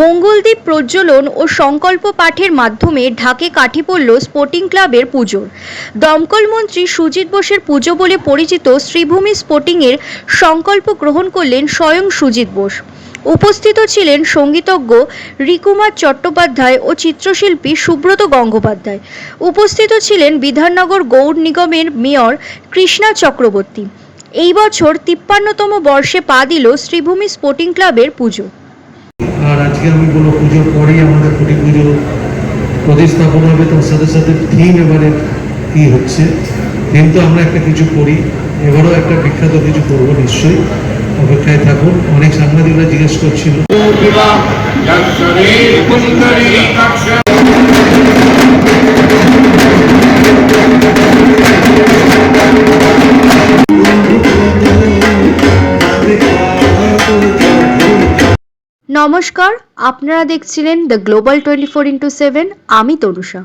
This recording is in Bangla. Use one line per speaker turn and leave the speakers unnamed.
মঙ্গলদ্বীপ প্রজ্বলন ও সংকল্প পাঠের মাধ্যমে ঢাকে কাঠি পড়ল স্পোর্টিং ক্লাবের পুজোর। দমকল মন্ত্রী সুজিত বোসের পুজো বলে পরিচিত শ্রীভূমি স্পোর্টিংয়ের সংকল্প গ্রহণ করলেন স্বয়ং সুজিত বোস। উপস্থিত ছিলেন সঙ্গীতজ্ঞ রিকুমার চট্টোপাধ্যায় ও চিত্রশিল্পী সুব্রত গঙ্গোপাধ্যায়। উপস্থিত ছিলেন বিধাননগর গৌর নিগমের মেয়র কৃষ্ণা চক্রবর্তী। এই বছর 53তম বর্ষে পা দিল শ্রীভূমি স্পোর্টিং ক্লাবের পুজো।
আর আজকে আমি বলবো পুজোর পরেই আমাদের খুঁটি পুজো প্রতিস্থাপন হবে, তার সাথে সাথে থিম এবারে কি হচ্ছে। থিম তো আমরা একটা কিছু করি, এবারও একটা বিখ্যাত কিছু করবো, নিশ্চয়ই অপেক্ষায় থাকুন। অনেক সাংবাদিকরা জিজ্ঞেস করছিল।
নমস্কার, আপনারা দেখছিলেন দ্য গ্লোবাল 24x7। আমি তনুষা।